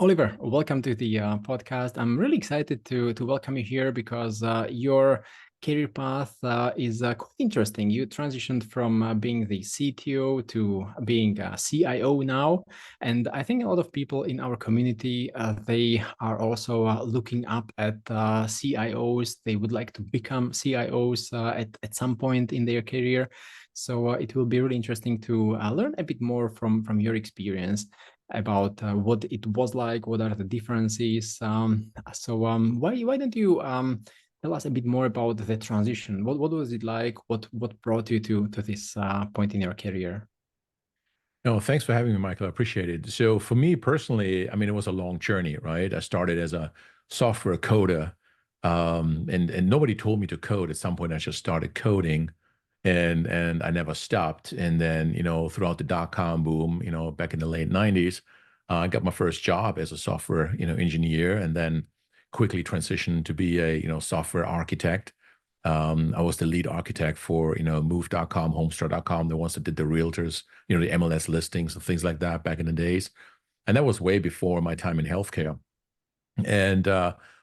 Oliver, welcome to the podcast. I'm really excited to welcome you here because your career path is quite interesting. You transitioned from being the CTO to being a CIO now, and I think a lot of people in our community they are also looking up at CIOs. They would like to become CIOs at some point in their career. So it will be really interesting to learn a bit more from your experience about what it was like, what are the differences. Why don't you tell us a bit more about the transition? What was it like? What brought you to this point in your career? No, thanks for having me, Michael. I appreciate it. So for me personally, I mean, it was a long journey, right? I started as a software coder, and nobody told me to code. At some point, I just started coding, and I never stopped. And then, throughout the dot-com boom, back in the late 90s, I got my first job as a software, engineer, and then quickly transitioned to be a, software architect. I was the lead architect for, Move.com, Homestore.com, the ones that did the realtors, the MLS listings and things like that back in the days. And that was way before my time in healthcare. And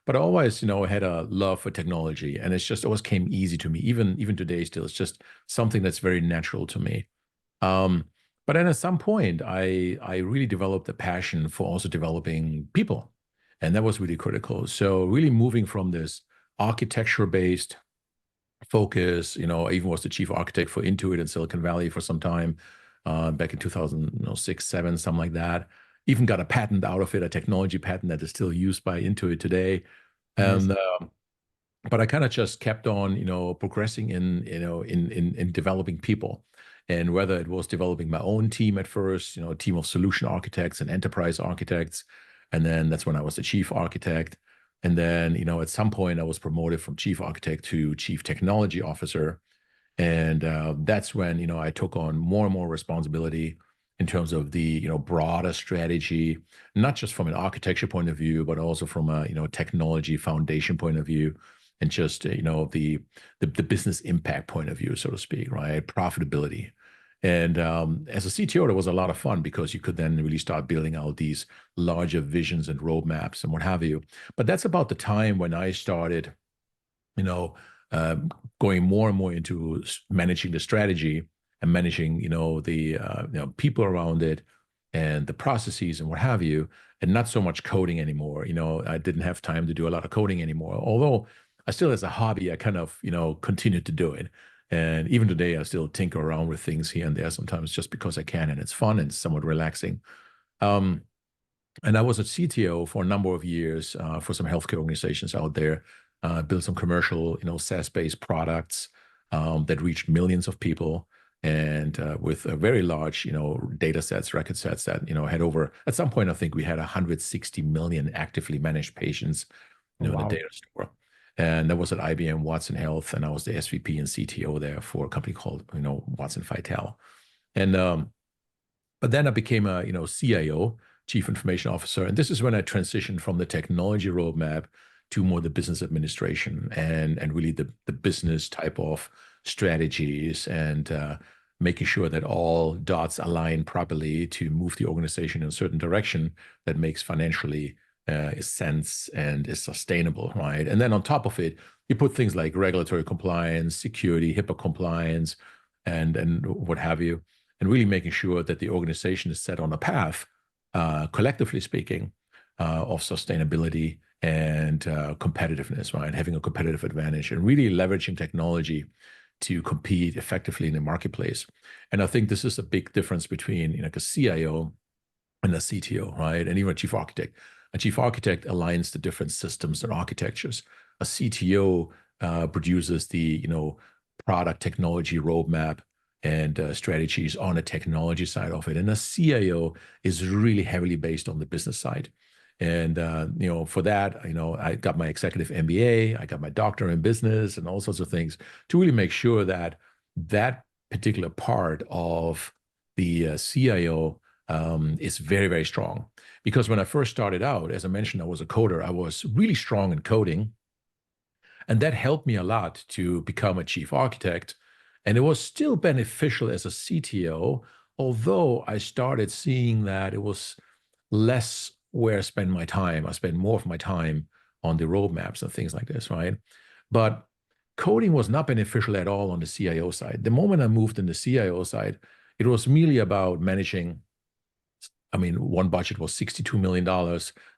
but I always, had a love for technology, and it's just always came easy to me. Even today, still, it's just something that's very natural to me. Um, but then at some point, I really developed a passion for also developing people, and that was really critical. So really moving from this architecture-based focus. I even was the chief architect for Intuit in Silicon Valley for some time, back in 2006, 7, something like that. Even got a patent out of it, a technology patent that is still used by Intuit today. Nice. And but I kind of just kept on, progressing in developing people. And whether it was developing my own team at first, a team of solution architects and enterprise architects, and then that's when I was the chief architect. And then, at some point, I was promoted from chief architect to chief technology officer. And that's when, I took on more and more responsibility in terms of the, broader strategy, not just from an architecture point of view, but also from a, technology foundation point of view, and just, the business impact point of view, so to speak, right? Profitability. And as a CTO, it was a lot of fun because you could then really start building out these larger visions and roadmaps and what have you. But that's about the time when I started, you know, uh, going more and more into managing the strategy and managing, the people around it and the processes and what have you, and not so much coding anymore. I didn't have time to do a lot of coding anymore. Although I still, as a hobby, I kind of, continued to do it. And even today, I still tinker around with things here and there sometimes just because I can, and it's fun and somewhat relaxing. Um, and I was a CTO for a number of years for some healthcare organizations out there. Built some commercial, SaaS-based products that reached millions of people, and with a very large, data sets, record sets that, had over. At some point, I think we had 160 million actively managed patients, Oh, in the wow. data store. And that was at IBM Watson Health, and I was the SVP and CTO there for a company called, Watson Vital. And but then I became a, CIO, Chief Information Officer. And this is when I transitioned from the technology roadmap to more the business administration and really the business type of strategies, and making sure that all dots align properly to move the organization in a certain direction that makes financially sense and is sustainable, right? And then on top of it, you put things like regulatory compliance, security, HIPAA compliance, and what have you, and really making sure that the organization is set on a path, collectively speaking, of sustainability and competitiveness, right? Having a competitive advantage and really leveraging technology to compete effectively in the marketplace. And I think this is a big difference between, like a CIO and a CTO, right? And even a chief architect. A chief architect aligns the different systems and architectures. A CTO produces the, product technology roadmap and strategies on the technology side of it. And a CIO is really heavily based on the business side. And for that, I got my executive MBA, I got my doctorate in business, and all sorts of things to really make sure that that particular part of the CIO is very, very strong. Because when I first started out, as I mentioned, I was a coder. I was really strong in coding, and that helped me a lot to become a chief architect. And it was still beneficial as a CTO, although I started seeing that it was less where I spend my time. I spend more of my time on the roadmaps and things like this, right? But coding was not beneficial at all on the CIO side. The moment I moved in the CIO side, it was merely about managing. I mean, one budget was $62 million.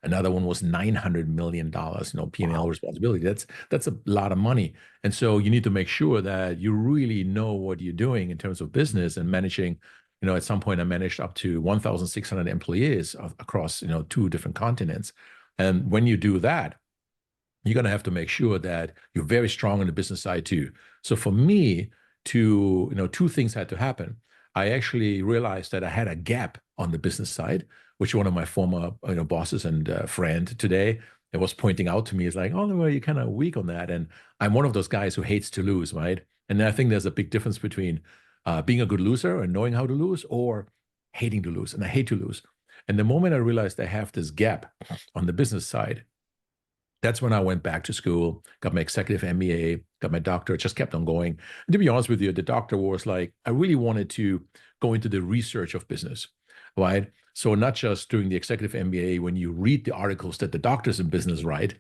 Another one was $900 million, P&L responsibility. That's a lot of money. And so you need to make sure that you really know what you're doing in terms of business and managing. At some point I managed up to 1,600 employees across, 2 different continents. And when you do that, you're going to have to make sure that you're very strong on the business side too. So for me to, 2 things had to happen. I actually realized that I had a gap on the business side, which one of my former bosses and friend today it was pointing out to me is like, Oliver, you're kind of weak on that. And I'm one of those guys who hates to lose, right? And I think there's a big difference between being a good loser and knowing how to lose or hating to lose. And I hate to lose. And the moment I realized I have this gap on the business side, that's when I went back to school, got my executive MBA, got my doctorate, just kept on going. And to be honest with you, the doctor was like, I really wanted to go into the research of business, right? So not just doing the executive MBA when you read the articles that the doctors in business write,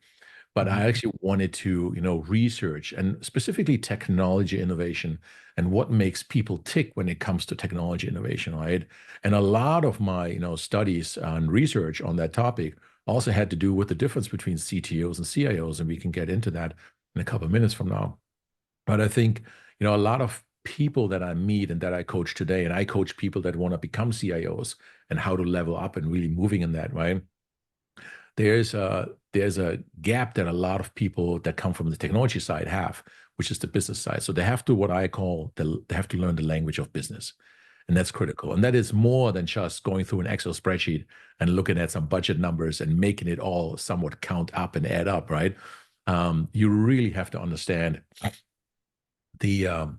but I actually wanted to, research and specifically technology innovation and what makes people tick when it comes to technology innovation, right? And a lot of my, studies and research on that topic also had to do with the difference between CTOs and CIOs, and we can get into that in a couple of minutes from now. But I think, a lot of people that I meet and that I coach today, and I coach people that want to become CIOs and how to level up and really moving in that, right? There's a gap that a lot of people that come from the technology side have, which is the business side. So they have to they have to learn the language of business. And that's critical. And that is more than just going through an Excel spreadsheet and looking at some budget numbers and making it all somewhat count up and add up, right? You really have to understand the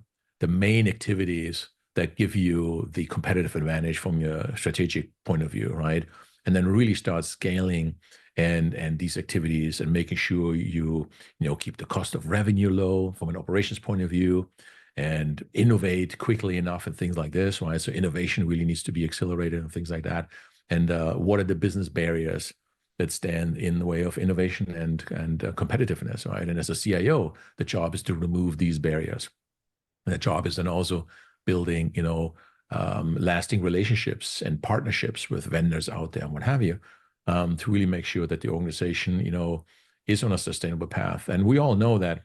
main activities that give you the competitive advantage from your strategic point of view, right? And then really start scaling and these activities and making sure you keep the cost of revenue low from an operations point of view and innovate quickly enough and things like this, right? So innovation really needs to be accelerated and things like that. And what are the business barriers that stand in the way of innovation and competitiveness, right? And as a CIO, the job is to remove these barriers. And the job is then also building, lasting relationships and partnerships with vendors out there and what have you, to really make sure that the organization, is on a sustainable path. And we all know that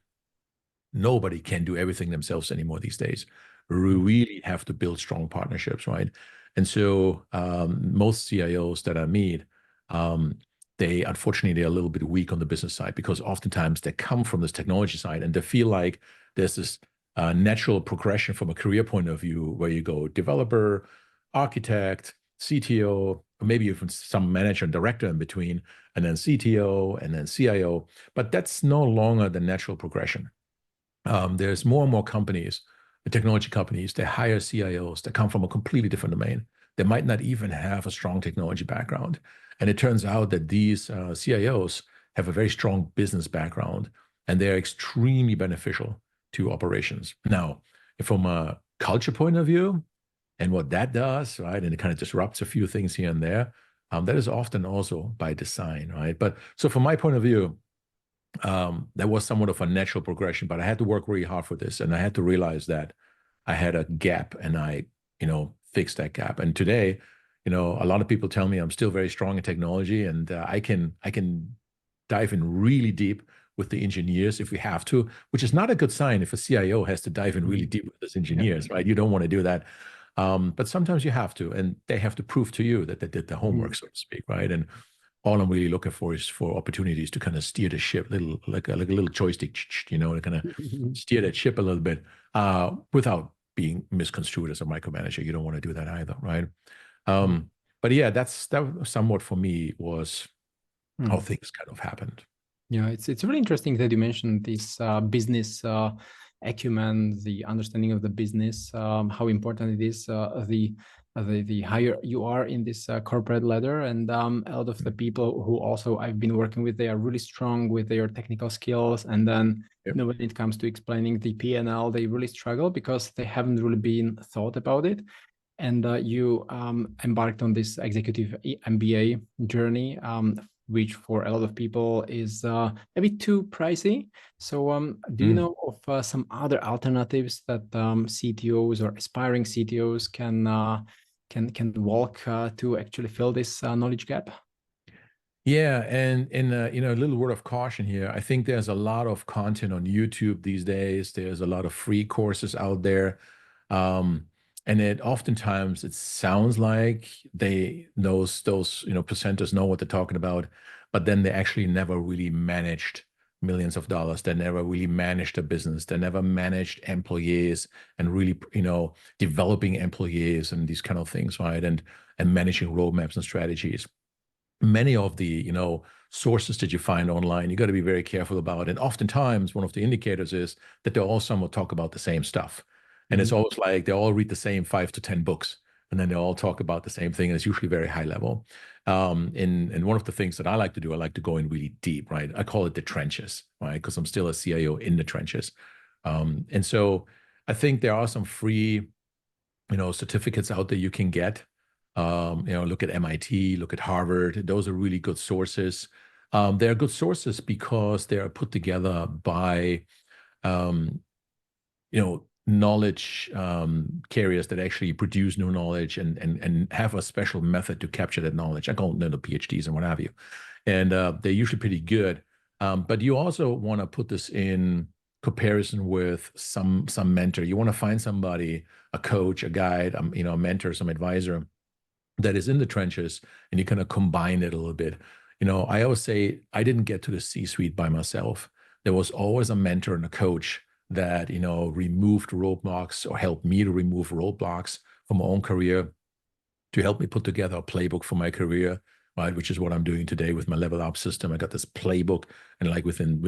nobody can do everything themselves anymore these days. We really have to build strong partnerships, right? And so most CIOs that I meet, unfortunately they're a little bit weak on the business side because oftentimes they come from this technology side and they feel like there's this natural progression from a career point of view where you go developer, architect, CTO, or maybe even some manager and director in between, and then CTO and then CIO. But that's no longer the natural progression. There's more and more companies, the technology companies, they hire CIOs that come from a completely different domain. They might not even have a strong technology background. And it turns out that these CIOs have a very strong business background, and they're extremely beneficial to operations. Now, from a culture point of view and what that does, right, and it kind of disrupts a few things here and there, that is often also by design, right? But so from my point of view, that was somewhat of a natural progression, but I had to work really hard for this. And I had to realize that I had a gap and I, fixed that gap. And today, a lot of people tell me I'm still very strong in technology and I can dive in really deep with the engineers if we have to, which is not a good sign if a CIO has to dive in really deep with his engineers, right? You don't want to do that. But sometimes you have to, and they have to prove to you that they did the homework, so to speak, right? And all I'm really looking for is for opportunities to kind of steer the ship, like a little joystick, to kind of steer that ship a little bit without being misconstrued as a micromanager. You don't want to do that either, right? But yeah, that somewhat for me was how things kind of happened. Yeah, it's really interesting that you mentioned this business acumen, the understanding of the business, how important it is, the higher you are in this corporate ladder. And a lot of the people who also I've been working with, they are really strong with their technical skills. And then when it comes to explaining the P&L, they really struggle because they haven't really been thought about it. And you embarked on this executive MBA journey, which for a lot of people is a bit too pricey. So do you know of some other alternatives that CTOs or aspiring CTOs can walk to actually fill this knowledge gap? Yeah, and a little word of caution here. I think there's a lot of content on YouTube these days. There's a lot of free courses out there, and oftentimes it sounds like those presenters know what they're talking about, but then they actually never really managed millions of dollars. They never really managed a business. They never managed employees and really developing employees and these kind of things, right? And managing roadmaps and strategies. Many of the sources that you find online, you got to be very careful about. And oftentimes, one of the indicators is that they all somewhat talk about the same stuff, and it's always like they all read the same 5 to 10 books, and then they all talk about the same thing. And it's usually very high level. And one of the things that I like to do, I like to go in really deep, right? I call it the trenches, right? Because I'm still a CIO in the trenches, and so I think there are some free, certificates out there you can get. Look at MIT, look at Harvard. Those are really good sources. They're good sources because they are put together by, knowledge carriers that actually produce new knowledge and have a special method to capture that knowledge. I call them the PhDs and what have you. And they're usually pretty good. But you also want to put this in comparison with some mentor. You want to find somebody, a coach, a guide, a mentor, some advisor that is in the trenches, and you kind of combine it a little bit. I always say I didn't get to the C-suite by myself. There was always a mentor and a coach that, removed roadblocks or helped me to remove roadblocks from my own career, to help me put together a playbook for my career, right? Which is what I'm doing today with my LevelUP system. I got this playbook, and like within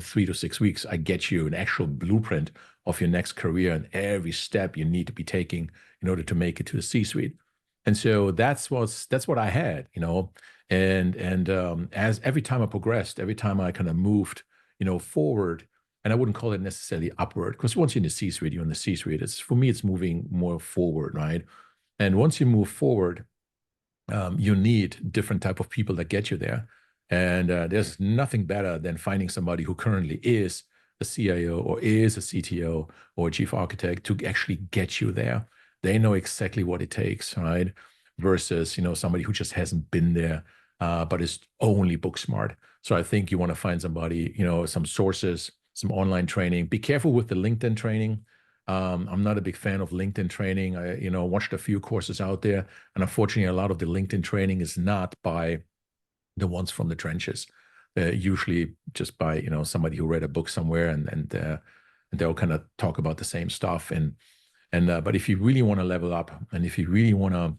3 to 6 weeks, I get you an actual blueprint of your next career and every step you need to be taking in order to make it to the C-suite. And so that's what I had, and as every time I progressed, every time I kind of moved, forward, and I wouldn't call it necessarily upward, because once you're in the C-suite, you're in the C-suite. For me, it's moving more forward, right? And once you move forward, you need different type of people that get you there. And there's nothing better than finding somebody who currently is a CIO or is a CTO or a chief architect to actually get you there. They know exactly what it takes, right? Versus, somebody who just hasn't been there, but is only book smart. So I think you want to find somebody, some sources, some online training. Be careful with the LinkedIn training. I'm not a big fan of LinkedIn training. I, watched a few courses out there, and unfortunately, a lot of the LinkedIn training is not by the ones from the trenches. Usually just by, somebody who read a book somewhere, and they'll kind of talk about the same stuff. But if you really want to level up, and if you really want to,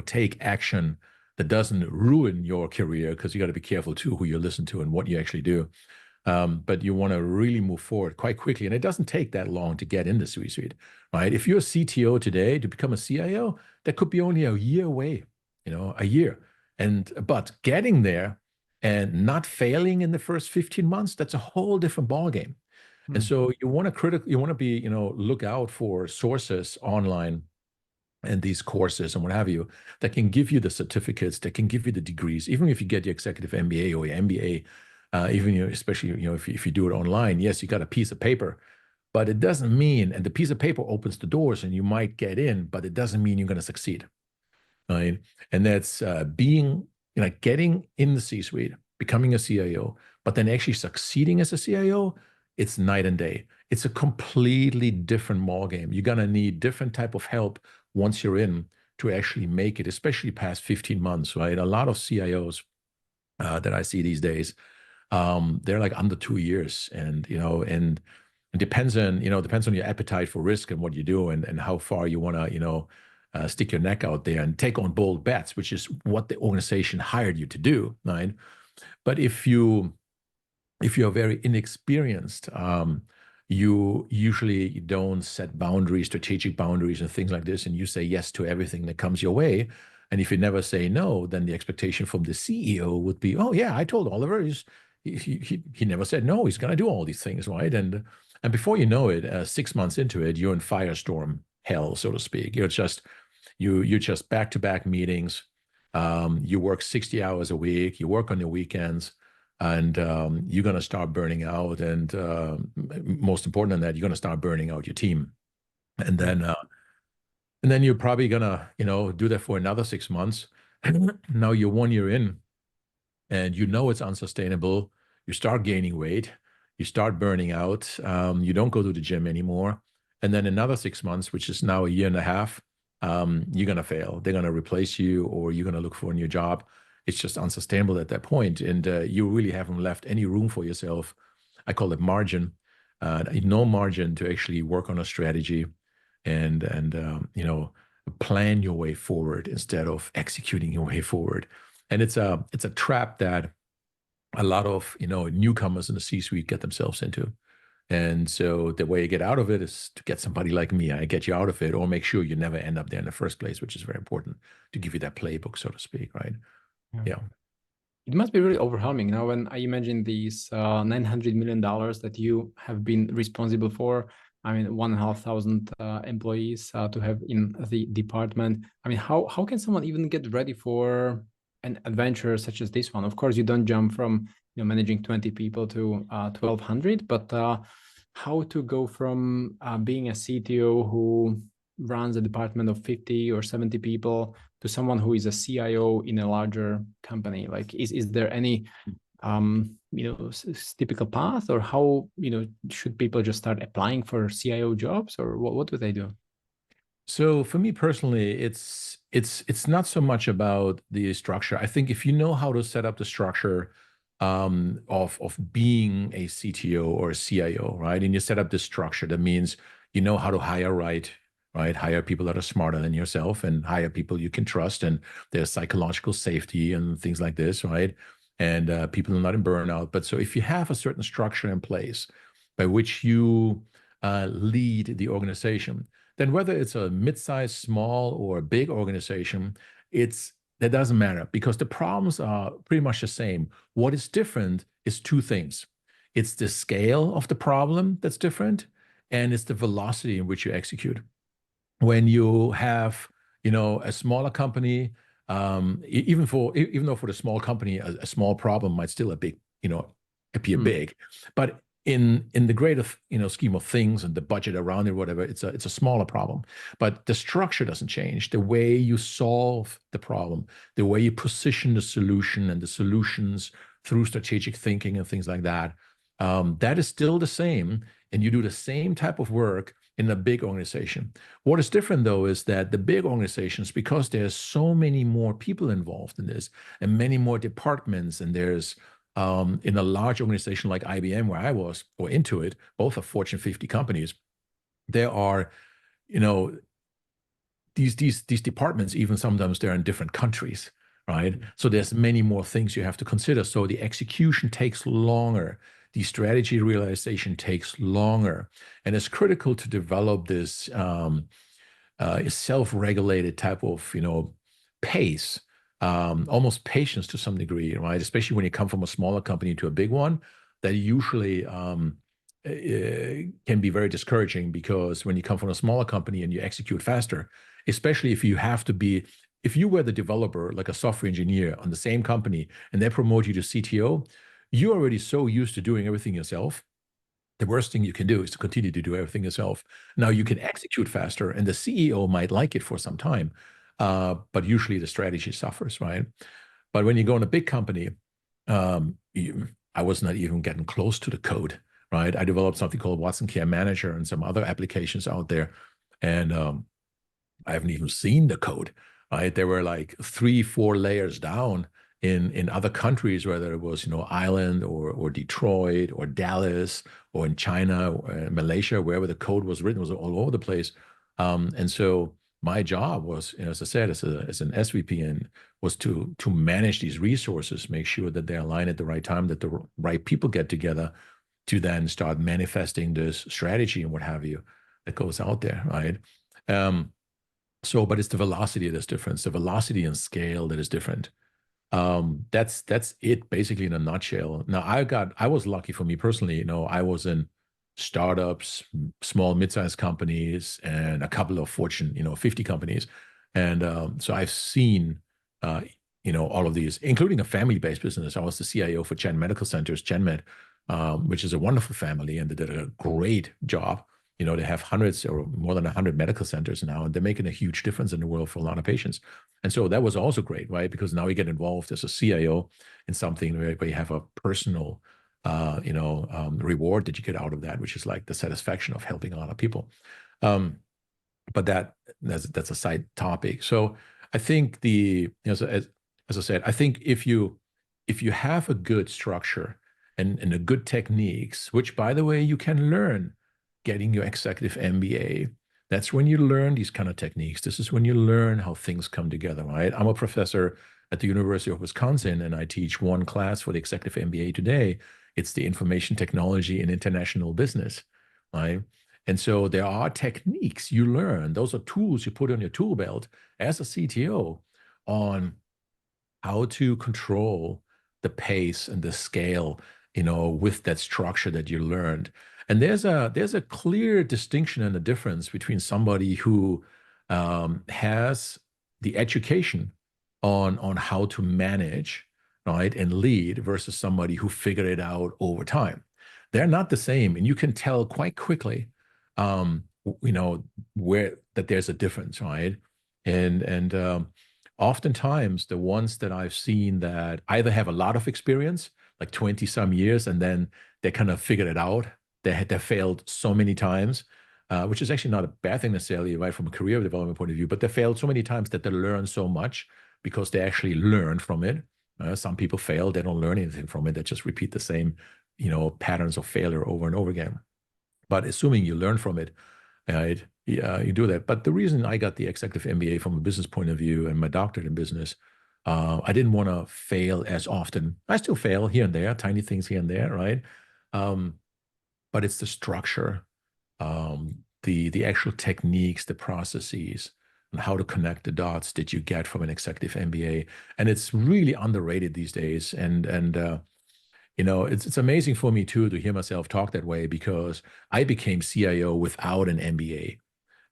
take action that doesn't ruin your career, because you got to be careful too who you listen to and what you actually do. But you want to really move forward quite quickly, and it doesn't take that long to get in the C-suite, right? If you're a CTO today, to become a CIO, that could be only a year away, a year. But getting there and not failing in the first 15 months, that's a whole different ballgame. And so you want to be, look out for sources online and these courses and what have you that can give you the certificates, that can give you the degrees. Even if you get your executive MBA or your MBA, even especially if you do it online, yes, you got a piece of paper, but it doesn't mean, and the piece of paper opens the doors and you might get in, but it doesn't mean you're going to succeed, right? And that's getting in the C-suite, becoming a CIO, but then actually succeeding as a CIO. It's night and day. It's a completely different ballgame. You're gonna need different type of help once you're in to actually make it, especially past 15 months, right? A lot of CIOs that I see these days, they're like under 2 years, and it depends on your appetite for risk and what you do, and how far you want to stick your neck out there and take on bold bets, which is what the organization hired you to do, right? But if you're very inexperienced, you usually don't set boundaries, strategic boundaries and things like this, and you say yes to everything that comes your way. And if you never say no, then the expectation from the CEO would be, oh yeah, I told Oliver, he never said no, he's going to do all these things, right? And before you know it, 6 months into it, you're in firestorm hell, so to speak. You're just back-to-back meetings. You work 60 hours a week. You work on the weekends, and you're going to start burning out. And most important than that, you're going to start burning out your team. And then you're probably going to, do that for another 6 months. Now you're 1 year in, and you know it's unsustainable. You start gaining weight. You start burning out. You don't go to the gym anymore. And then another 6 months, which is now a year and a half, you're going to fail. They're going to replace you, or you're going to look for a new job. It's just unsustainable at that point. And you really haven't left any room for yourself. I call it margin. No margin to actually work on a strategy and plan your way forward instead of executing your way forward. And it's a trap that a lot of newcomers in the C-suite get themselves into. And so the way you get out of it is to get somebody like me. I get you out of it, or make sure you never end up there in the first place, which is very important to give you that playbook, so to speak, right? Yeah. It must be really overwhelming now when I imagine these $900 million that you have been responsible for. I mean, 1,500 employees to have in the department. I mean, how can someone even get ready for an adventure such as this one? Of course, you don't jump from managing 20 people to 1,200, but how to go from being a CTO who runs a department of 50 or 70 people to someone who is a CIO in a larger company? Like, is there any typical path, or how should people just start applying for CIO jobs, or what do they do? So for me personally, it's not so much about the structure. I think if you know how to set up the structure of being a CTO or a CIO, right, and you set up this structure, that means you know how to hire right. Hire people that are smarter than yourself, and hire people you can trust, and there's psychological safety and things like this, right? And people are not in burnout. But so if you have a certain structure in place by which you lead the organization, then whether it's a mid-sized, small, or a big organization, that doesn't matter, because the problems are pretty much the same. What is different is two things. It's the scale of the problem that's different, and it's the velocity in which you execute. When you have, a smaller company, even though for the small company, a small problem might still appear big, but in the greater scheme of things and the budget around it, whatever, it's a smaller problem. But the structure doesn't change. The way you solve the problem, the way you position the solution and the solutions through strategic thinking and things like that, that is still the same, and you do the same type of work in a big organization. What is different, though, is that the big organizations, because there's so many more people involved in this and many more departments, and there's in a large organization like IBM, where I was, or Intuit, both are Fortune 50 companies, there are, these departments, even sometimes they're in different countries, right? So there's many more things you have to consider. So the execution takes longer. The strategy realization takes longer. And it's critical to develop this self-regulated type of, pace, almost patience to some degree, right? Especially when you come from a smaller company to a big one, that usually can be very discouraging, because when you come from a smaller company and you execute faster, especially if you were the developer, like a software engineer on the same company, and they promote you to CTO, you're already so used to doing everything yourself. The worst thing you can do is to continue to do everything yourself. Now you can execute faster, and the CEO might like it for some time, but usually the strategy suffers, right? But when you go in a big company, I was not even getting close to the code, right? I developed something called Watson Care Manager and some other applications out there, and I haven't even seen the code, right? There were like 3-4 layers down in other countries, whether it was Ireland or Detroit or Dallas or in China or Malaysia, wherever the code was written, was all over the place. And so my job was, as I said, as an SVP, and was to manage these resources, make sure that they align at the right time, that the right people get together to then start manifesting this strategy and what have you that goes out there, right? But it's the velocity that's different. It's the velocity and scale that is different. That's it basically in a nutshell. Now I was lucky, for me personally, I was in startups, small, mid-sized companies, and a couple of Fortune, 50 companies. And so I've seen, all of these, including a family-based business. I was the CIO for Chen Medical Centers, ChenMed, which is a wonderful family, and they did a great job. They have hundreds or more than 100 medical centers now, and they're making a huge difference in the world for a lot of patients. And so that was also great, right? Because now you get involved as a CIO in something where you have a personal, reward that you get out of that, which is like the satisfaction of helping a lot of people. But that's a side topic. So I think so as I said, I think if you have a good structure and a good techniques, which by the way you can learn getting your executive MBA, that's when you learn these kind of techniques. This is when you learn how things come together, right? I'm a professor at the University of Wisconsin, and I teach one class for the executive MBA today. It's the information technology and international business, right? And so there are techniques you learn. Those are tools you put on your tool belt as a CTO on how to control the pace and the scale, with that structure that you learned. And there's a clear distinction and a difference between somebody who has the education on how to manage, right, and lead versus somebody who figured it out over time. They're not the same, and you can tell quite quickly, where that there's a difference, right? And oftentimes the ones that I've seen that either have a lot of experience, like 20 some years, and then they kind of figured it out. They failed so many times, which is actually not a bad thing necessarily, right, from a career development point of view, but they failed so many times that they learn so much because they actually learned from it. Some people fail, they don't learn anything from it. They just repeat the same, patterns of failure over and over again. But assuming you learn from it, right, you do that. But the reason I got the executive MBA from a business point of view and my doctorate in business, I didn't want to fail as often. I still fail here and there, tiny things here and there, right? But it's the structure, the actual techniques, the processes, and how to connect the dots that you get from an executive MBA. And it's really underrated these days. And it's amazing for me too to hear myself talk that way, because I became CIO without an MBA,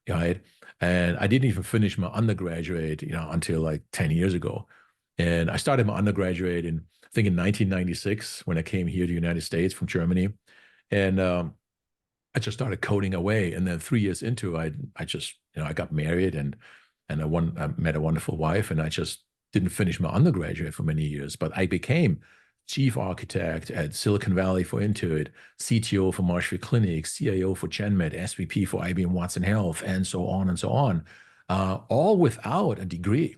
right? And I didn't even finish my undergraduate, until like 10 years ago. And I started my undergraduate I think in 1996 when I came here to the United States from Germany. And I just started coding away. And then 3 years into, I just, I got married and I met a wonderful wife, and I just didn't finish my undergraduate for many years. But I became chief architect at Silicon Valley for Intuit, CTO for Marshfield Clinic, CIO for ChenMed, SVP for IBM Watson Health, and so on and so on, all without a degree.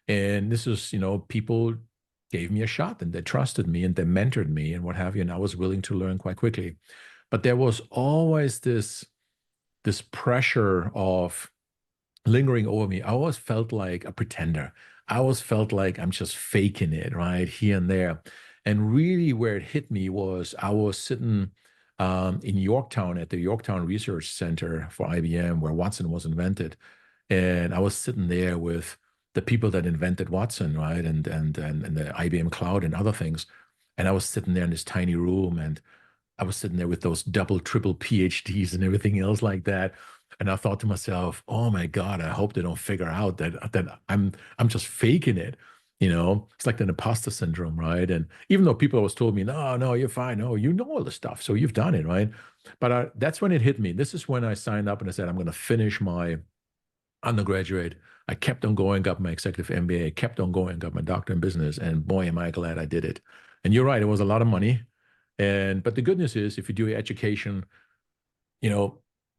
And this is, people gave me a shot, and they trusted me, and they mentored me, and what have you. And I was willing to learn quite quickly. But there was always this pressure of lingering over me. I always felt like a pretender. I always felt like I'm just faking it, right, here and there. And really where it hit me was I was sitting in Yorktown at the Yorktown Research Center for IBM, where Watson was invented. And I was sitting there with the people that invented Watson, right, and the IBM Cloud and other things. And I was sitting there in this tiny room, and I was sitting there with those double, triple PhDs and everything else like that. And I thought to myself, oh my God, I hope they don't figure out that I'm just faking it. It's like the imposter syndrome, right? And even though people always told me, no, you're fine. No, you know all the stuff. So you've done it, right? But that's when it hit me. This is when I signed up and I said, I'm going to finish my undergraduate. I kept on going, got my executive MBA, kept on going, got my doctorate in business. And boy, am I glad I did it. And you're right, it was a lot of money. But the good news is, if you do your education,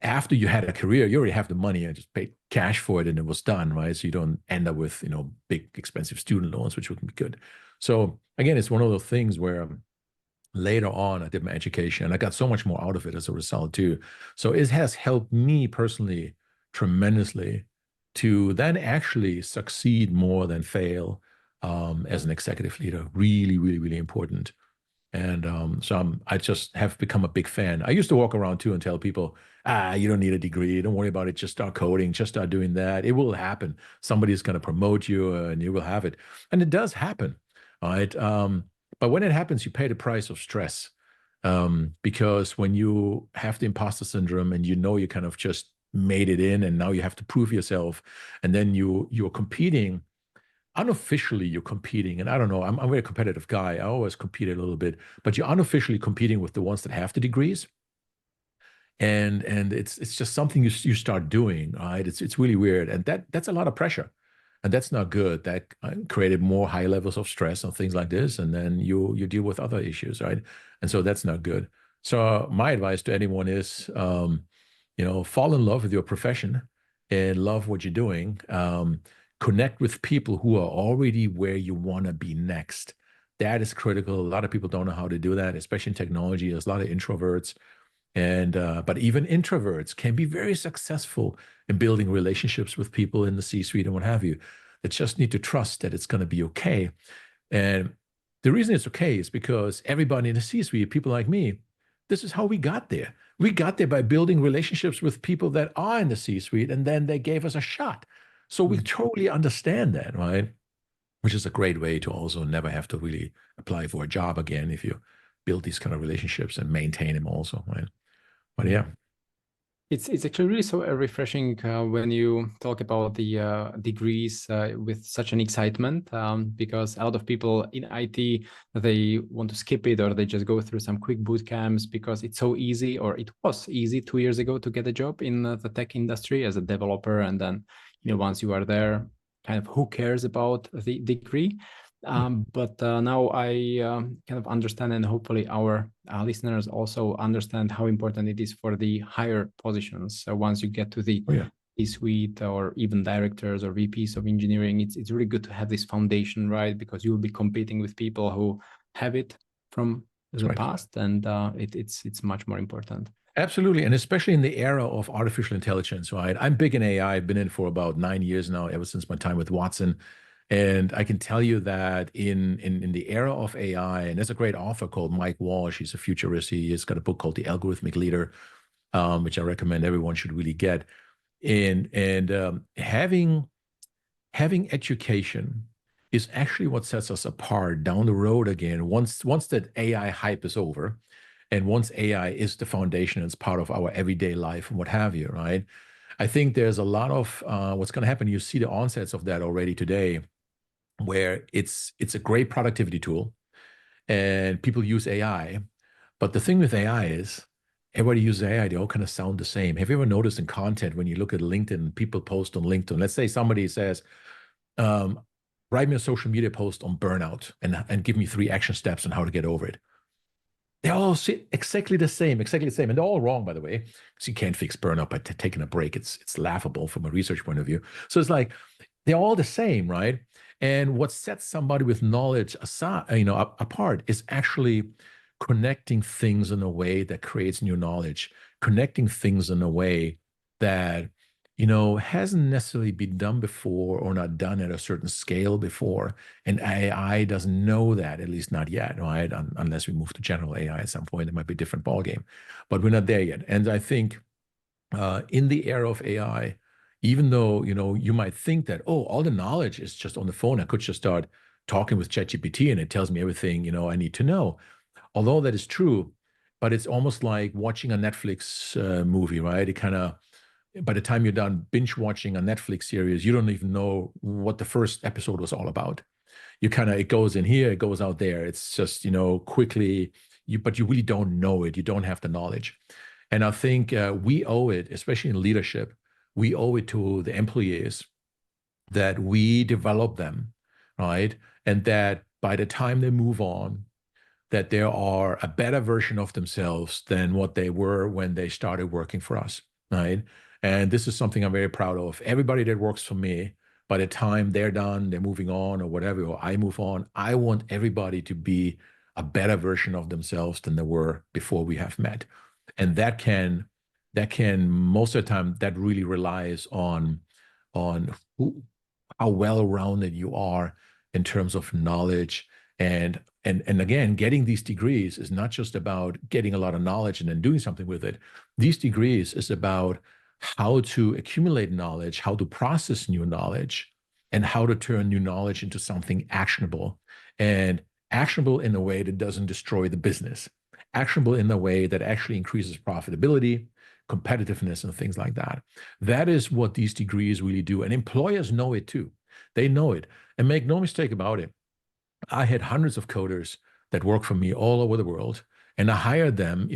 after you had a career, you already have the money and just paid cash for it, and it was done, right? So you don't end up with, big expensive student loans, which wouldn't be good. So again, it's one of those things where later on I did my education and I got so much more out of it as a result too. So it has helped me personally tremendously to then actually succeed more than fail as an executive leader. Really, really, really important. And so I just have become a big fan. I used to walk around too and tell people, you don't need a degree. Don't worry about it. Just start coding. Just start doing that. It will happen. Somebody's going to promote you and you will have it. And it does happen. All right. But when it happens, you pay the price of stress. Because when you have the imposter syndrome and you kind of just made it in and now you have to prove yourself, and then you're competing, unofficially you're competing, and I don't know, I'm a very competitive guy. I always compete a little bit, but you're unofficially competing with the ones that have the degrees. And it's just something you start doing, right? It's really weird, and that's a lot of pressure, and that's not good. That created more high levels of stress on things like this, and then you deal with other issues, right? And so that's not good. So my advice to anyone is, fall in love with your profession and love what you're doing. Connect with people who are already where you want to be next. That is critical. A lot of people don't know how to do that, especially in technology. There's a lot of introverts. And but even introverts can be very successful in building relationships with people in the C-suite and what have you. They just need to trust that it's going to be okay. And the reason it's okay is because everybody in the C-suite, people like me, this is how we got there. We got there by building relationships with people that are in the C-suite, and then they gave us a shot. So we totally understand that, right? Which is a great way to also never have to really apply for a job again if you build these kind of relationships and maintain them also, right? But yeah. It's actually really so refreshing when you talk about the degrees with such an excitement, because a lot of people in IT, they want to skip it, or they just go through some quick boot camps because it's so easy, or it was easy 2 years ago to get a job in the tech industry as a developer. And then, once you are there, kind of who cares about the degree? But now I kind of understand, and hopefully our listeners also understand how important it is for the higher positions. So once you get to the C-suite, or even directors or VPs of engineering, it's really good to have this foundation, right? Because you will be competing with people who have it from the past, and it's much more important. Absolutely. And especially in the era of artificial intelligence, right? I'm big in AI. I've been in for about 9 years now, ever since my time with Watson. And I can tell you that in the era of AI, and there's a great author called Mike Walsh. He's a futurist. He's got a book called The Algorithmic Leader, which I recommend everyone should really get. And having education is actually what sets us apart down the road again. Once that AI hype is over, and once AI is the foundation, it's part of our everyday life and what have you, right? I think there's a lot of what's going to happen. You see the onsets of that already today, where it's a great productivity tool and people use AI. But the thing with AI is everybody uses AI, they all kind of sound the same. Have you ever noticed in content when you look at LinkedIn, people post on LinkedIn, let's say somebody says, write me a social media post on burnout and give me 3 action steps on how to get over it. They all say exactly the same. And they're all wrong, by the way, because you can't fix burnout by taking a break. It's laughable from a research point of view. So it's like, they're all the same, right? And what sets somebody with knowledge apart is actually connecting things in a way that creates new knowledge, connecting things in a way that hasn't necessarily been done before, or not done at a certain scale before. And AI doesn't know that, at least not yet, right? Unless we move to general AI at some point, it might be a different ballgame. But we're not there yet. And I think in the era of AI, even though you might think that, oh, all the knowledge is just on the phone, I could just start talking with ChatGPT and it tells me everything I need to know. Although that is true, but it's almost like watching a Netflix movie, right? It kind of, by the time you're done binge watching a Netflix series, you don't even know what the first episode was all about. It goes in here, it goes out there. It's just, quickly, but you really don't know it. You don't have the knowledge. And I think we owe it, especially in leadership, we owe it to the employees that we develop them, right? And that by the time they move on, that they are a better version of themselves than what they were when they started working for us, right? And this is something I'm very proud of. Everybody that works for me, by the time they're done, they're moving on or whatever, or I move on, I want everybody to be a better version of themselves than they were before we have met. And that can most of the time, that really relies on how well-rounded you are in terms of knowledge. And again, getting these degrees is not just about getting a lot of knowledge and then doing something with it. These degrees is about how to accumulate knowledge, how to process new knowledge, and how to turn new knowledge into something actionable, and actionable in a way that doesn't destroy the business. actionable in a way that actually increases profitability, competitiveness, and things like that. That is what these degrees really do. And employers know it too. They know it. And make no mistake about it. I had hundreds of coders that work for me all over the world. And I hired them,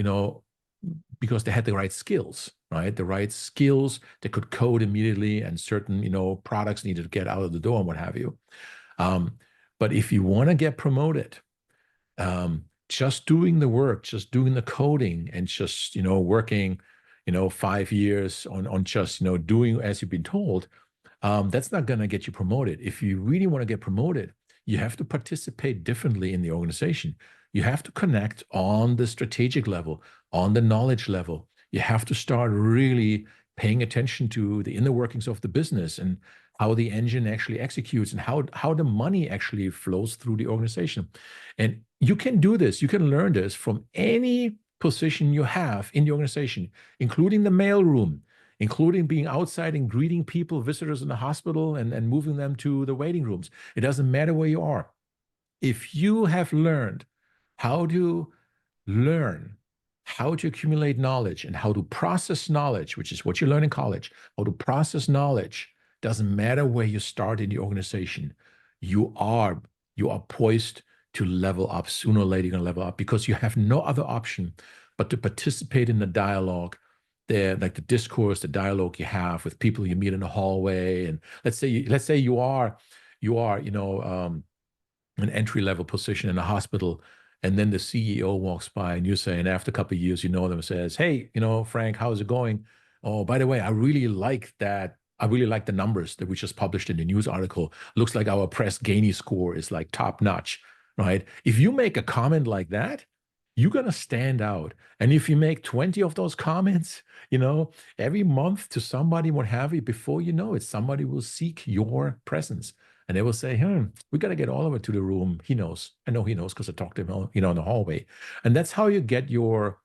because they had the right skills, right? The right skills. They could code immediately, and certain, products needed to get out of the door and what have you. But if you want to get promoted, just doing the work, just doing the coding, and just, working, 5 years on just, doing as you've been told, that's not going to get you promoted. If you really want to get promoted, you have to participate differently in the organization. You have to connect on the strategic level, on the knowledge level. You have to start really paying attention to the inner workings of the business and how the engine actually executes and how the money actually flows through the organization. And you can do this. You can learn this from any position you have in the organization, including the mailroom, including being outside and greeting people, visitors in the hospital, and moving them to the waiting rooms. It doesn't matter where you are. If you have learned how to learn, how to accumulate knowledge, and how to process knowledge, which is what you learn in college, how to process knowledge, doesn't matter where you start in the organization. You are poised to level up. Sooner or later, you're going to level up because you have no other option but to participate in the dialogue, like the discourse, the dialogue you have with people you meet in the hallway. And let's say you are an entry-level position in a hospital, and then the CEO walks by and you say, and after a couple of years, them, says, "Hey, Frank, how's it going? Oh, by the way, I really like that. I really like the numbers that we just published in the news article. Looks like our press Gini score is like top notch," right? If you make a comment like that, you're going to stand out. And if you make 20 of those comments, every month to somebody, what have you, before you know it, somebody will seek your presence. And they will say, we got to get Oliver to the room. He knows. I know he knows because I talked to him, in the hallway. And that's how you get your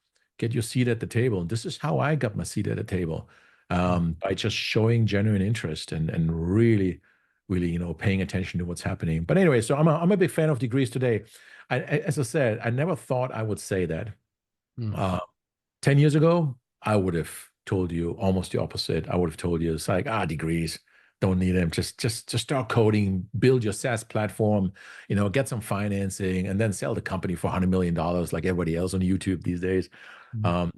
seat at the table. And this is how I got my seat at the table, by just showing genuine interest and really, really, paying attention to what's happening. But anyway, so I'm a big fan of degrees today. As I said, I never thought I would say that. 10 years ago, I would have told you almost the opposite. I would have told you it's like, degrees, don't need them. Just start coding, build your SaaS platform, get some financing, and then sell the company for $100 million like everybody else on YouTube these days.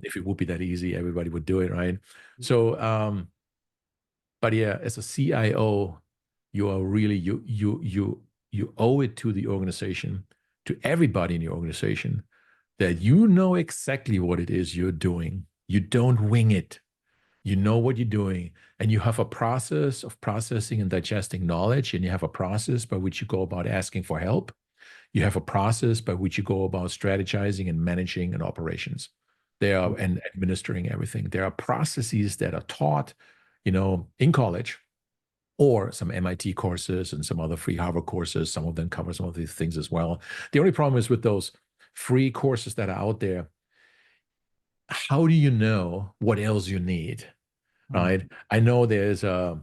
If it would be that easy, everybody would do it, right? So, but yeah, as a CIO, you are really, you owe it to the organization, to everybody in the organization, that you know exactly what it is you're doing. You don't wing it. You know what you're doing, and you have a process of processing and digesting knowledge, and you have a process by which you go about asking for help. You have a process by which you go about strategizing and managing and operations. And administering everything. There are processes that are taught, in college, or some MIT courses and some other free Harvard courses. Some of them cover some of these things as well. The only problem is with those free courses that are out there, how do you know what else you need, right? I know there's a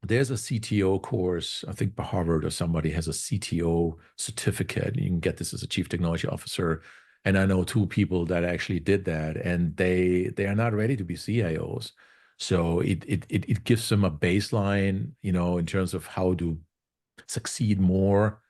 CTO course, I think by Harvard or somebody has a CTO certificate. You can get this as a chief technology officer. And I know 2 people that actually did that, and they are not ready to be CIOs. So it gives them a baseline, in terms of how to succeed more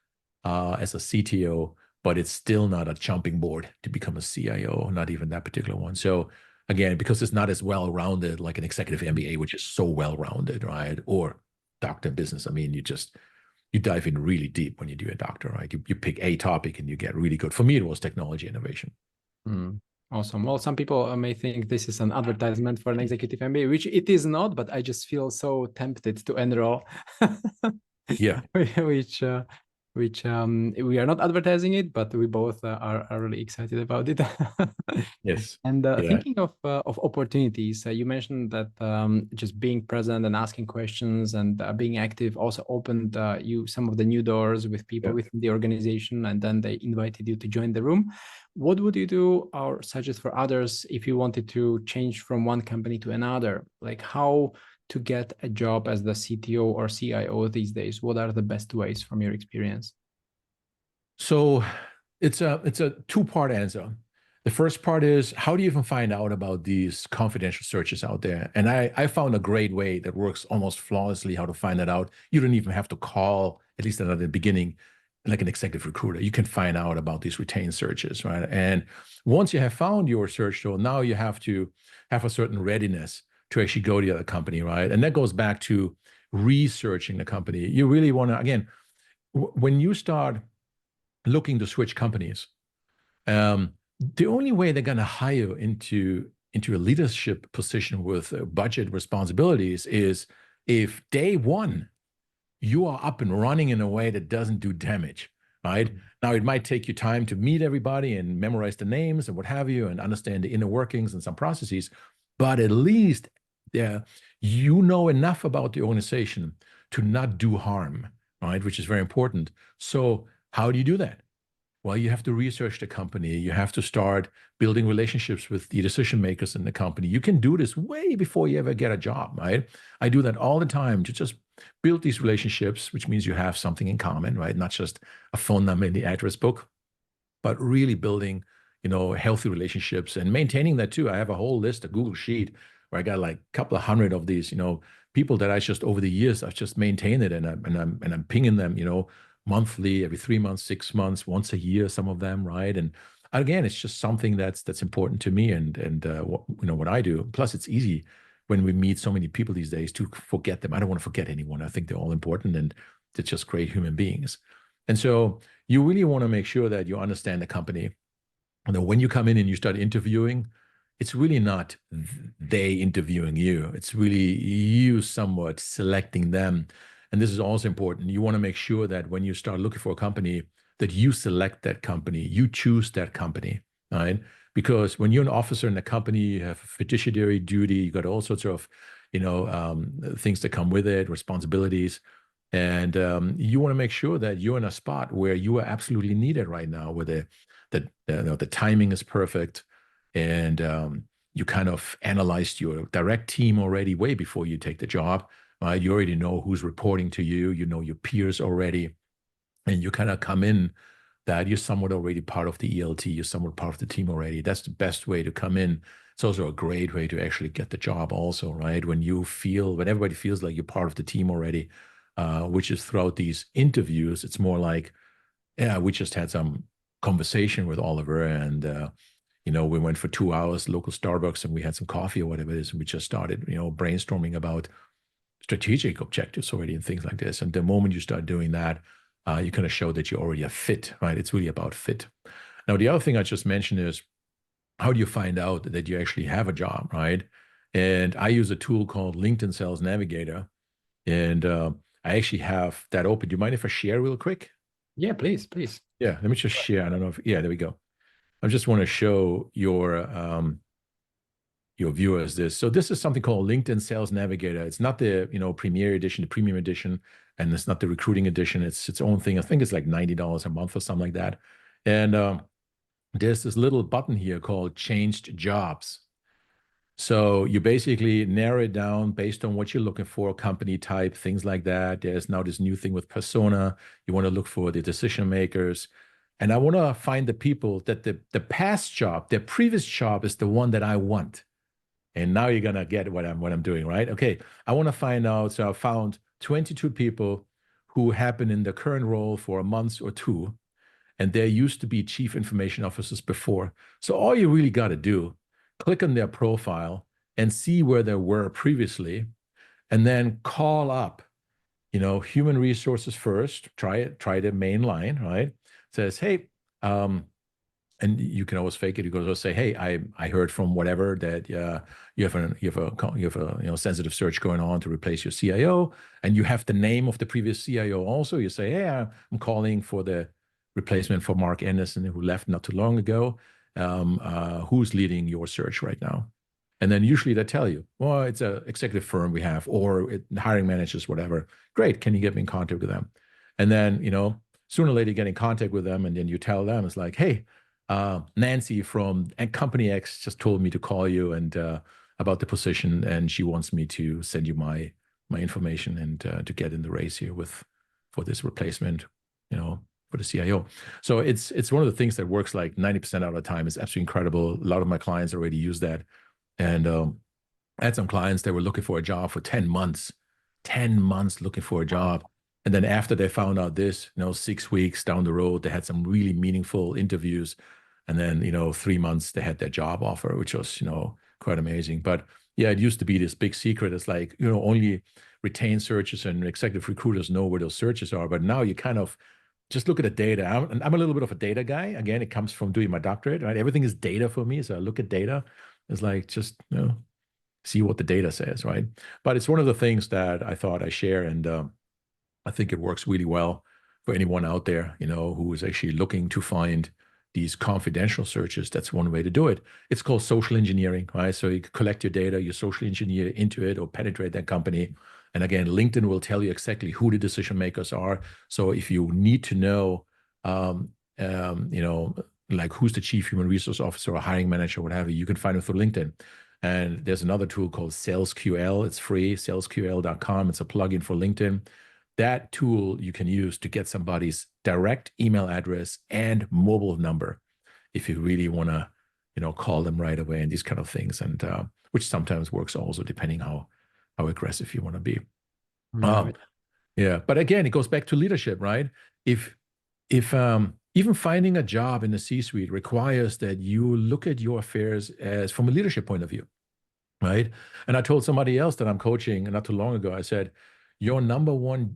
as a CTO, but it's still not a jumping board to become a CIO, not even that particular one. So again, because it's not as well-rounded like an executive MBA, which is so well-rounded, right? Or doctor in business. I mean, you dive in really deep when you do a doctor, right? You pick a topic and you get really good. For me, it was technology innovation. Awesome. Well, some people may think this is an advertisement for an executive MBA, which it is not, but I just feel so tempted to enroll. Yeah. which we are not advertising it, but we both are really excited about it. Yes. And thinking of opportunities, you mentioned that just being present and asking questions and being active also opened you some of the new doors with people within the organization, and then they invited you to join the room. What would you do or suggest for others if you wanted to change from one company to another? Like how to get a job as the CTO or CIO these days? What are the best ways from your experience? So it's a 2-part answer. The first part is, how do you even find out about these confidential searches out there? And I found a great way that works almost flawlessly how to find that out. You don't even have to call, at least at the beginning, like an executive recruiter. You can find out about these retained searches, right? And once you have found your search tool, now you have to have a certain readiness to actually go to the other company, right? And that goes back to researching the company. You really want to, again, when you start looking to switch companies, the only way they're going to hire into a leadership position with budget responsibilities is if day one you are up and running in a way that doesn't do damage, right? Now, it might take you time to meet everybody and memorize the names and what have you and understand the inner workings and some processes, but at least you know enough about the organization to not do harm, right? Which is very important. So how do you do that? Well, you have to research the company. You have to start building relationships with the decision makers in the company. You can do this way before you ever get a job, right? I do that all the time to just build these relationships, which means you have something in common, right? Not just a phone number in the address book, but really building, healthy relationships and maintaining that too. I have a whole list, a Google Sheet, where I got like a couple of hundred of these, people that I just over the years I've just maintained it, and I'm pinging them, monthly, every 3 months, 6 months, once a year, some of them, right? And again, it's just something that's important to me, and what I do. Plus, it's easy when we meet so many people these days to forget them. I don't want to forget anyone. I think they're all important, and they're just great human beings. And so you really want to make sure that you understand the company. When you come in and you start interviewing, it's really not they interviewing you. It's really you somewhat selecting them. And this is also important. You want to make sure that when you start looking for a company, that you select that company, you choose that company, right? Because when you're an officer in a company, you have fiduciary duty, you got all sorts of, things that come with it, responsibilities. And you want to make sure that you're in a spot where you are absolutely needed right now, where the timing is perfect, and you kind of analyzed your direct team already way before you take the job. You already know who's reporting to you. You know your peers already, and you kind of come in that you're somewhat already part of the ELT. You're somewhat part of the team already. That's the best way to come in. It's also a great way to actually get the job also, right? When everybody feels like you're part of the team already, which is throughout these interviews, it's more like, yeah, we just had some conversation with Oliver, and we went for 2 hours, local Starbucks, and we had some coffee or whatever it is, and we just started, brainstorming about strategic objectives already and things like this. And the moment you start doing that, you kind of show that you're already a fit, right? It's really about fit. Now, the other thing I just mentioned is, how do you find out that you actually have a job, right? And I use a tool called LinkedIn Sales Navigator, and I actually have that open. Do you mind if I share real quick? Yeah, please. Yeah, let me just share. I don't know yeah, there we go. I just want to show your viewers this. So this is something called LinkedIn Sales Navigator. It's not the Premier Edition, the Premium Edition, and it's not the Recruiting Edition. It's its own thing. I think it's like $90 a month or something like that. And there's this little button here called Changed Jobs. So you basically narrow it down based on what you're looking for, company type, things like that. There's now this new thing with persona. You want to look for the decision makers. And I want to find the people that the past job, their previous job is the one that I want. And now you're gonna get what I'm doing, right? Okay, I want to find out. So I found 22 people who have been in the current role for a month or two, and they used to be chief information officers before. So all you really got to do, click on their profile and see where they were previously, and then call up, human resources first. Try the main line, right? Says, hey, and you can always fake it. You can also say, "Hey, I heard from whatever that you have a sensitive search going on to replace your CIO, and you have the name of the previous CIO also." You say, "Hey, I'm calling for the replacement for Mark Anderson, who left not too long ago. Who's leading your search right now?" And then usually they tell you, "Well, it's an executive firm we have, or hiring managers, whatever. Great, can you get me in contact with them?" And then sooner or later you get in contact with them, and then you tell them, it's like, "Hey, Nancy from Company X just told me to call you and about the position, and she wants me to send you my information and to get in the race here for this replacement. for the CIO. So it's one of the things that works like 90% out of the time. It's absolutely incredible. A lot of my clients already use that. And I had some clients that were looking for a job for 10 months, 10 months looking for a job. And then after they found out this, 6 weeks down the road, they had some really meaningful interviews. And then, 3 months, they had their job offer, which was, quite amazing. But yeah, it used to be this big secret. It's like, only retained searchers and executive recruiters know where those searches are. But now you kind of just look at the data. I'm a little bit of a data guy. Again, it comes from doing my doctorate, right? Everything is data for me. So I look at data. It's like, just, see what the data says, right? But it's one of the things that I thought I share. And I think it works really well for anyone out there, who is actually looking to find these confidential searches. That's one way to do it. It's called social engineering, right? So you collect your data, you social engineer into it or penetrate that company. And again, LinkedIn will tell you exactly who the decision makers are. So if you need to know, like who's the chief human resource officer or hiring manager, what have you, you can find them through LinkedIn. And there's another tool called SalesQL. It's free, salesql.com. It's a plugin for LinkedIn. That tool you can use to get somebody's direct email address and mobile number if you really want to, call them right away and these kind of things. And which sometimes works also depending how aggressive you want to be. Right. Yeah, but again, it goes back to leadership, right? If even finding a job in the C-suite requires that you look at your affairs as from a leadership point of view, right? And I told somebody else that I'm coaching not too long ago, I said, your number one,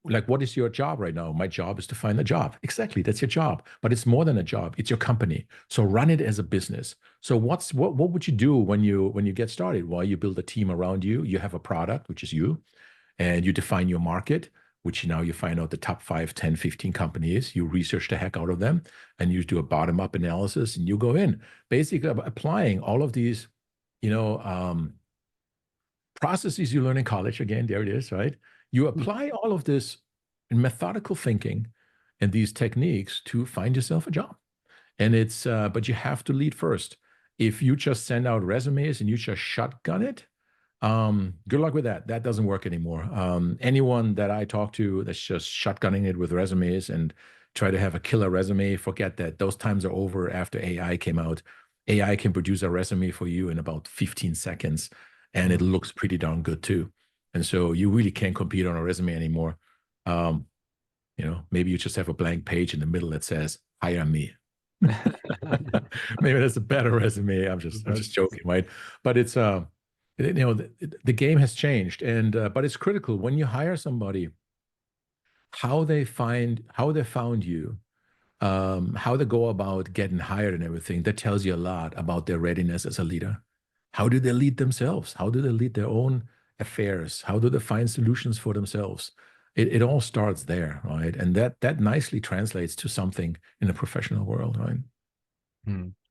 like, what is your job right now? My job is to find a job. Exactly, that's your job. But it's more than a job. It's your company. So run it as a business. So what would you do when you get started? Well, you build a team around you. You have a product, which is you, and you define your market, which now you find out the top 5, 10, 15 companies. You research the heck out of them, and you do a bottom-up analysis, and you go in, basically applying all of these, processes you learn in college. Again, there it is, right? You apply all of this methodical thinking and these techniques to find yourself a job. And it's, but you have to lead first. If you just send out resumes and you just shotgun it, good luck with that. That doesn't work anymore. Anyone that I talk to that's just shotgunning it with resumes and try to have a killer resume, forget that. Those times are over after AI came out. AI can produce a resume for you in about 15 seconds. And it looks pretty darn good too. And so you really can't compete on a resume anymore. Maybe you just have a blank page in the middle that says, hire me. Maybe that's a better resume. I'm just joking, right? But it's, the game has changed. And, but it's critical when you hire somebody, how they found you, how they go about getting hired and everything, that tells you a lot about their readiness as a leader. How do they lead themselves? How do they lead their own affairs? How do they find solutions for themselves? It all starts there, right? And that nicely translates to something in the professional world, right?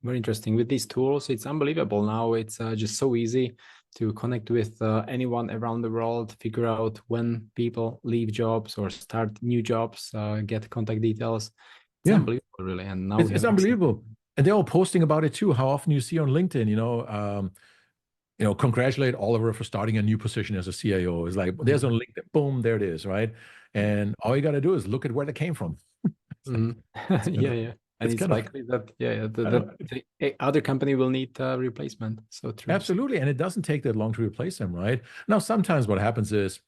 Very interesting. With these tools, it's unbelievable now. It's just so easy to connect with anyone around the world, figure out when people leave jobs or start new jobs, get contact details. It's unbelievable, really. And now it's unbelievable. And they're all posting about it too. How often you see on LinkedIn, congratulate Oliver for starting a new position as a CIO. It's like, there's on LinkedIn, boom, there it is, right? And all you got to do is look at where they came from. Yeah. And it's likely that, the other company will need a replacement. So true. Absolutely. And it doesn't take that long to replace them, right? Now, sometimes what happens is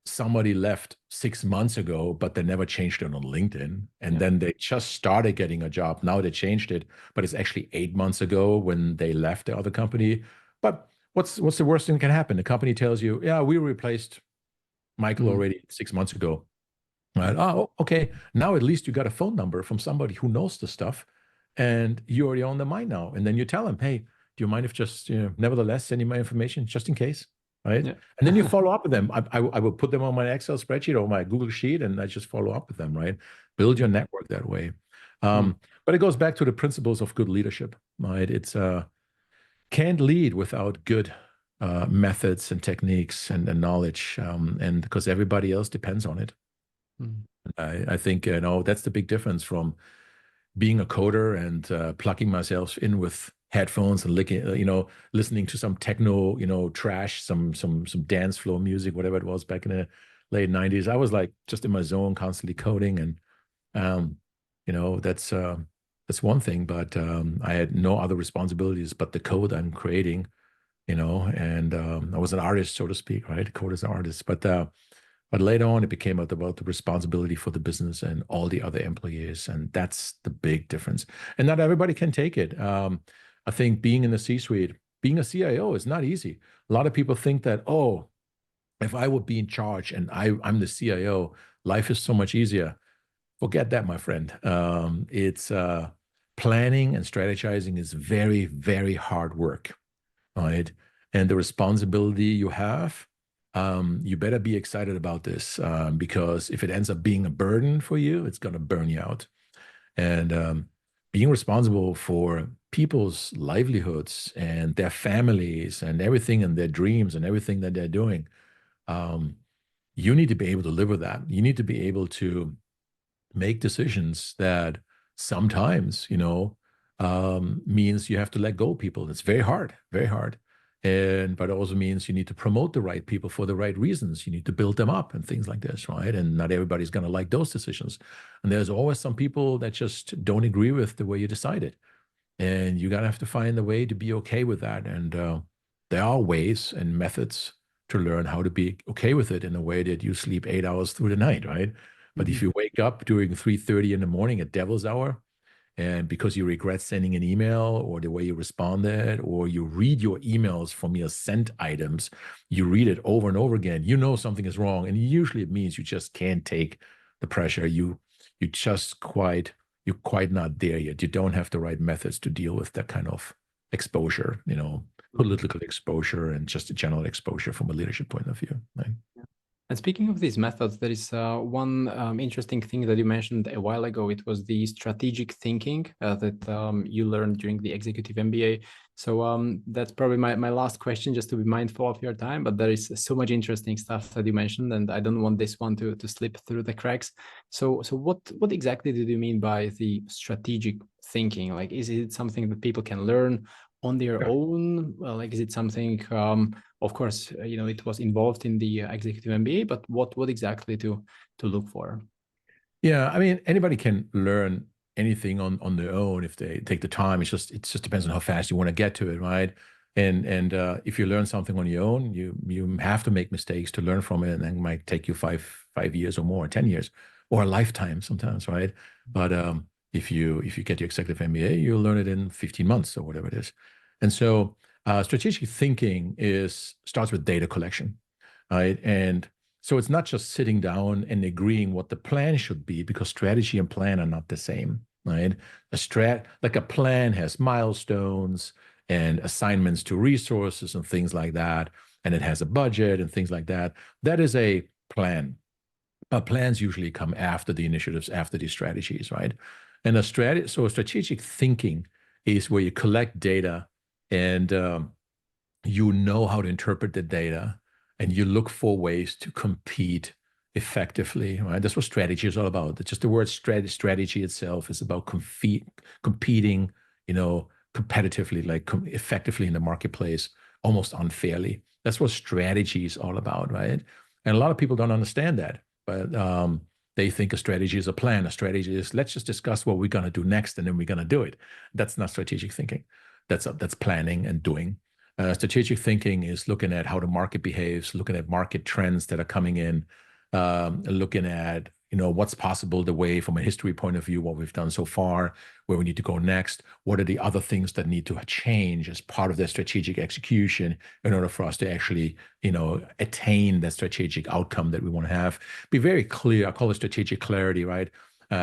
somebody left 6 months ago, but they never changed it on LinkedIn. And then they just started getting a job. Now they changed it, but it's actually 8 months ago when they left the other company. But what's the worst thing that can happen? The company tells you, yeah, we replaced Michael already 6 months ago. Right? Oh, okay. Now at least you got a phone number from somebody who knows the stuff, and you're already on the mind now. And then you tell them, hey, do you mind if just, nevertheless, sending my information just in case? Right? Yeah. And then you follow up with them. I will put them on my Excel spreadsheet or my Google Sheet, and I just follow up with them, right? Build your network that way. But it goes back to the principles of good leadership, right? It's can't lead without good methods and techniques and knowledge, and because everybody else depends on it. I think, that's the big difference from being a coder and plugging myself in with headphones and listening to some techno, trash, some dance floor music, whatever it was back in the late 90s. I was like just in my zone, constantly coding. And You know, that's one thing, but I had no other responsibilities but the code I'm creating, you know, and I was an artist, so to speak, right? Code as an artist, but later on, it became about the responsibility for the business and all the other employees, and that's the big difference. And not everybody can take it. I think being in the C-suite, being a CIO is not easy. A lot of people think that, oh, if I would be in charge and I'm the CIO, life is so much easier. Forget that, my friend. It's planning and strategizing is very, very hard work, right? And the responsibility you have, you better be excited about this because if it ends up being a burden for you, it's going to burn you out. And being responsible for people's livelihoods and their families and everything and their dreams and everything that they're doing, um, you need to be able to live with that. You need to be able to make decisions that sometimes, you know, means you have to let go of people. It's very hard, very hard. And but it also means you need to promote the right people for the right reasons. You need to build them up and things like this, right? And not everybody's going to like those decisions. And there's always some people that just don't agree with the way you decided. And you gotta have to find a way to be okay with that. And there are ways and methods to learn how to be okay with it in a way that you sleep 8 hours through the night, right? But if Mhm. you wake up during 3:30 in the morning at devil's hour, and because you regret sending an email or the way you responded, or you read your emails from your sent items, you read it over and over again, you know something is wrong. And usually it means you just can't take the pressure. You just you're quite not there yet. You don't have the right methods to deal with that kind of exposure, you know, political exposure and just a general exposure from a leadership point of view. Right? And speaking of these methods, there is one interesting thing that you mentioned a while ago. It was the strategic thinking that you learned during the executive MBA. So that's probably my last question, just to be mindful of your time. But there is so much interesting stuff that you mentioned, and I don't want this one to slip through the cracks. So what exactly did you mean by the strategic thinking? Like, is it something that people can learn on their own? Well, like, is it something of course, you know, it was involved in the executive MBA, but what exactly to look for? Yeah, I mean, anybody can learn anything on their own if they take the time. It just depends on how fast you want to get to it, right? And if you learn something on your own, you have to make mistakes to learn from it, and it might take you five years or more, 10 years, or a lifetime sometimes, right? But if you get your executive MBA, you'll learn it in 15 months or whatever it is. And so strategic thinking starts with data collection, right? And so it's not just sitting down and agreeing what the plan should be, because strategy and plan are not the same, right? Like a plan has milestones and assignments to resources and things like that, and it has a budget and things like that. That is a plan. Plans usually come after the initiatives, after these strategies, right? And so strategic thinking is where you collect data and you know how to interpret the data and you look for ways to compete effectively, right? That's what strategy is all about. It's just the word strategy itself is about competing, you know, competitively, like effectively in the marketplace, almost unfairly. That's what strategy is all about, right? And a lot of people don't understand that, but they think a strategy is a plan. A strategy is let's just discuss what we're going to do next, and then we're going to do it. That's not strategic thinking. That's planning and doing. Strategic thinking is looking at how the market behaves, looking at market trends that are coming in, looking at what's possible the way from a history point of view, what we've done so far, where we need to go next, what are the other things that need to change as part of the strategic execution in order for us to actually attain that strategic outcome that we want to have. Be very clear. I call it strategic clarity, right?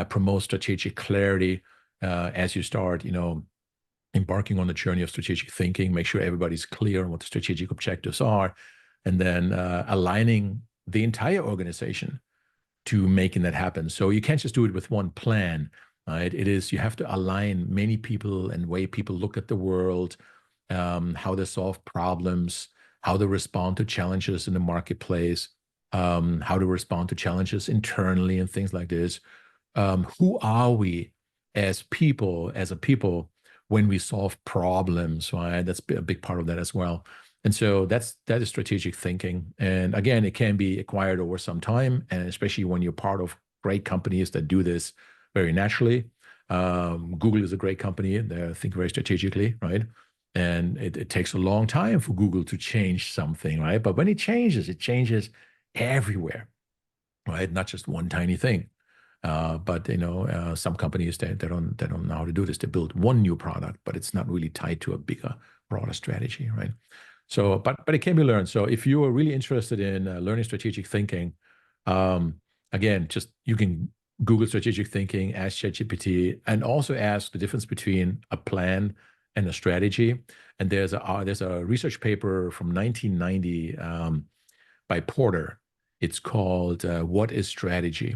Promote strategic clarity as you start embarking on the journey of strategic thinking. Make sure everybody's clear on what the strategic objectives are, and then aligning the entire organization to making that happen. So you can't just do it with one plan, right? You have to align many people and way people look at the world, how they solve problems, how they respond to challenges in the marketplace, how to respond to challenges internally and things like this. Who are we as people, when we solve problems, right? That's a big part of that as well. And so that is strategic thinking. And again, it can be acquired over some time, and especially when you're part of great companies that do this, very naturally. Google is a great company. They think very strategically, right? And it takes a long time for Google to change something, right? But when it changes everywhere, right? Not just one tiny thing. But some companies they don't know how to do this. They build one new product, but it's not really tied to a bigger, broader strategy, right? So, but it can be learned. So if you are really interested in learning strategic thinking, again, just you can Google strategic thinking, ask ChatGPT, and also ask the difference between a plan and a strategy. And there's a research paper from 1990 by Porter. It's called "What is Strategy?"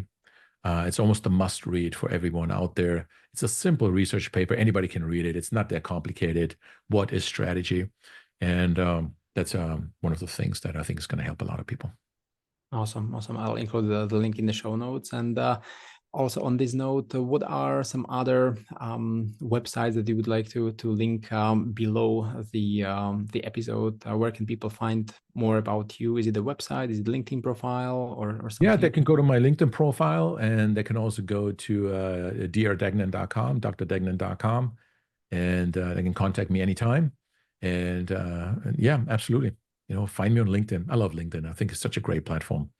It's almost a must read for everyone out there. It's a simple research paper. Anybody can read it. It's not that complicated. What is strategy? And that's one of the things that I think is going to help a lot of people. Awesome. I'll include the link in the show notes. And also on this note, what are some other websites that you would like to link below the episode? Where can people find more about you? Is it the website? Is it LinkedIn profile or something? Yeah, they can go to my LinkedIn profile, and they can also go to drdegnan.com, drdegnan.com, and they can contact me anytime. And yeah, absolutely. Find me on LinkedIn. I love LinkedIn. I think it's such a great platform.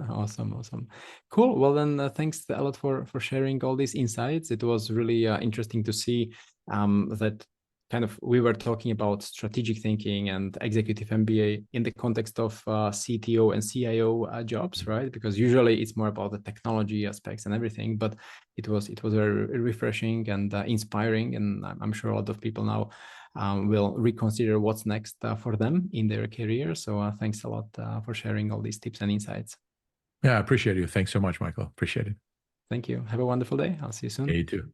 Awesome. Cool. Well, then thanks a lot for sharing all these insights. It was really interesting to see that kind of we were talking about strategic thinking and executive MBA in the context of CTO and CIO jobs, right? Because usually it's more about the technology aspects and everything, but it was very refreshing and inspiring, and I'm sure a lot of people now will reconsider what's next for them in their career. So thanks a lot for sharing all these tips and insights. Yeah, I appreciate you. Thanks so much, Michael. Appreciate it. Thank you. Have a wonderful day. I'll see you soon. Yeah, you too.